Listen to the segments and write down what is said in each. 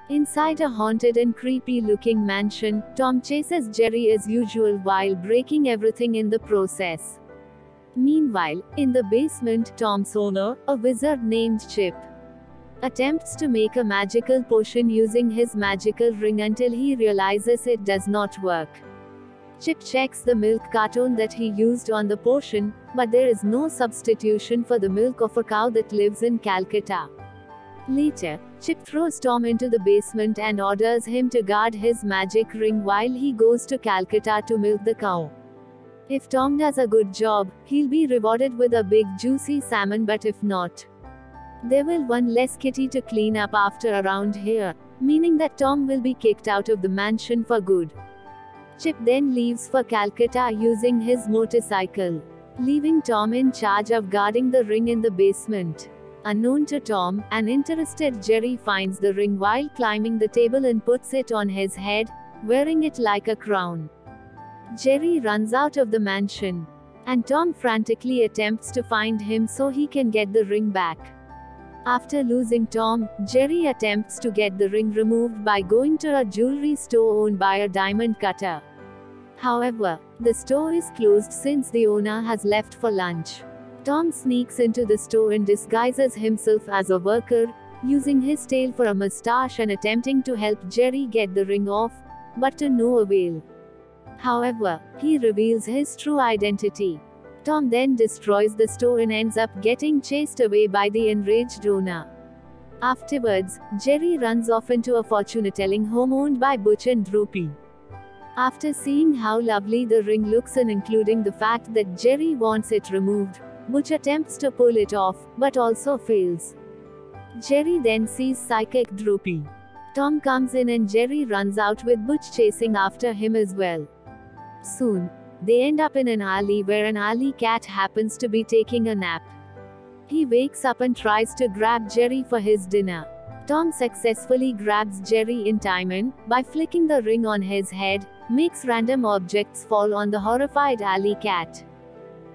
Inside a haunted and creepy-looking mansion, Tom chases Jerry as usual while breaking everything in the process. Meanwhile, in the basement, Tom's owner, a wizard named Chip, attempts to make a magical potion using his magical ring until he realizes it does not work. Chip checks the milk carton that he used on the potion, but there is no substitution for the milk of a cow that lives in Calcutta. Later, Chip throws Tom into the basement and orders him to guard his magic ring while he goes to Calcutta to milk the cow. If Tom does a good job, he'll be rewarded with a big juicy salmon, but if not, there will one less kitty to clean up after around here, meaning that Tom will be kicked out of the mansion for good. Chip then leaves for Calcutta using his motorcycle, leaving Tom in charge of guarding the ring in the basement. Unknown to Tom, an interested Jerry finds the ring while climbing the table and puts it on his head, wearing it like a crown. Jerry runs out of the mansion, and Tom frantically attempts to find him so he can get the ring back. After losing Tom, Jerry attempts to get the ring removed by going to a jewelry store owned by a diamond cutter. However, the store is closed since the owner has left for lunch. Tom sneaks into the store and disguises himself as a worker, using his tail for a mustache and attempting to help Jerry get the ring off, but to no avail. However, he reveals his true identity. Tom then destroys the store and ends up getting chased away by the enraged owner. Afterwards, Jerry runs off into a fortune-telling home owned by Butch and Droopy. After seeing how lovely the ring looks and including the fact that Jerry wants it removed, Butch attempts to pull it off, but also fails. Jerry then sees psychic Droopy. Tom comes in and Jerry runs out with Butch chasing after him as well. Soon, they end up in an alley where an alley cat happens to be taking a nap. He wakes up and tries to grab Jerry for his dinner. Tom successfully grabs Jerry in time and, by flicking the ring on his head, makes random objects fall on the horrified alley cat.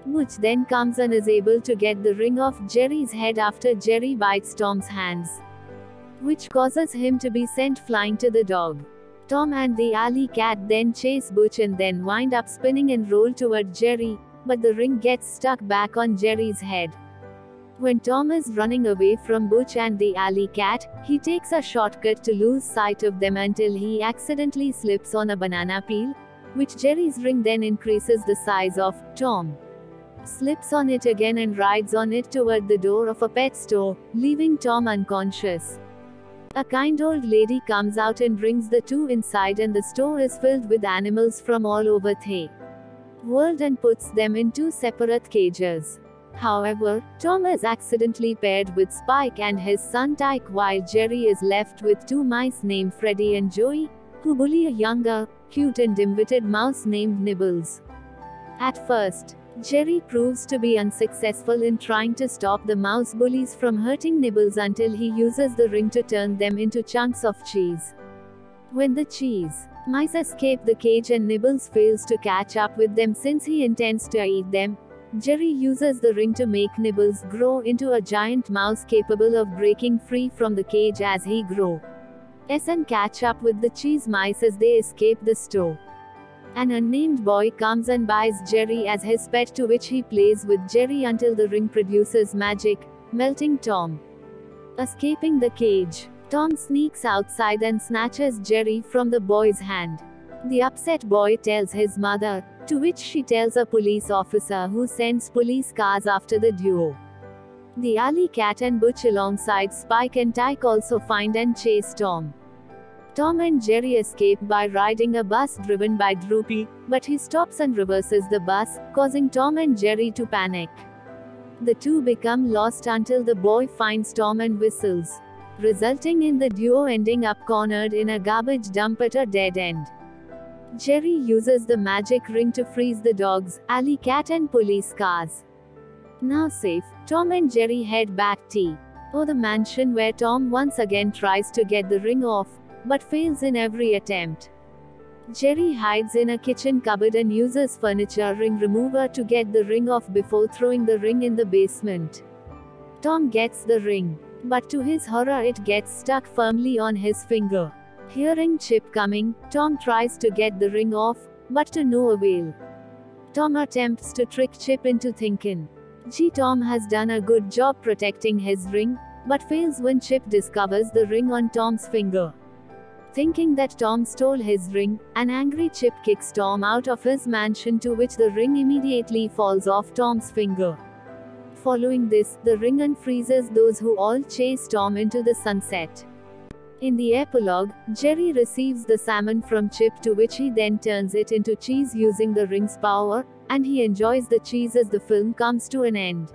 Butch then comes and is able to get the ring off Jerry's head after Jerry bites Tom's hands, which causes him to be sent flying to the dog. Tom and the alley cat then chase Butch and then wind up spinning and roll toward Jerry, but the ring gets stuck back on Jerry's head. When Tom is running away from Butch and the alley cat, he takes a shortcut to lose sight of them until he accidentally slips on a banana peel, which Jerry's ring then increases the size of. Tom slips on it again and rides on it toward the door of a pet store, leaving Tom unconscious. A kind old lady comes out and brings the two inside, and the store is filled with animals from all over the world and puts them in two separate cages. However, Tom is accidentally paired with Spike and his son Tyke, while Jerry is left with two mice named Freddy and Joey, who bully a younger, cute and dim-witted mouse named Nibbles. At first, Jerry proves to be unsuccessful in trying to stop the mouse bullies from hurting Nibbles until he uses the ring to turn them into chunks of cheese. When the mice escape the cage and Nibbles fails to catch up with them since he intends to eat them, Jerry uses the ring to make Nibbles grow into a giant mouse capable of breaking free from the cage as he grows and catch up with the cheese mice as they escape the store. An unnamed boy comes and buys Jerry as his pet, to which he plays with Jerry until the ring produces magic, melting Tom. Escaping the cage, Tom sneaks outside and snatches Jerry from the boy's hand. The upset boy tells his mother, to which she tells a police officer who sends police cars after the duo. The alley cat and Butch alongside Spike and Tyke also find and chase Tom. Tom and Jerry escape by riding a bus driven by Droopy, but he stops and reverses the bus, causing Tom and Jerry to panic. The two become lost until the boy finds Tom and whistles, resulting in the duo ending up cornered in a garbage dump at a dead end. Jerry uses the magic ring to freeze the dogs, alley cat and police cars. Now safe, Tom and Jerry head back to the mansion, where Tom once again tries to get the ring off, but fails in every attempt. Jerry hides in a kitchen cupboard and uses furniture ring remover to get the ring off before throwing the ring in the basement. Tom gets the ring, but to his horror it gets stuck firmly on his finger. Hearing Chip coming, Tom tries to get the ring off, but to no avail. Tom attempts to trick Chip into thinking Tom has done a good job protecting his ring, but fails when Chip discovers the ring on Tom's finger. Thinking that Tom stole his ring, an angry Chip kicks Tom out of his mansion, to which the ring immediately falls off Tom's finger. Following this, the ring unfreezes those who all chase Tom into the sunset. In the epilogue, Jerry receives the salmon from Chip, to which he then turns it into cheese using the ring's power, and he enjoys the cheese as the film comes to an end.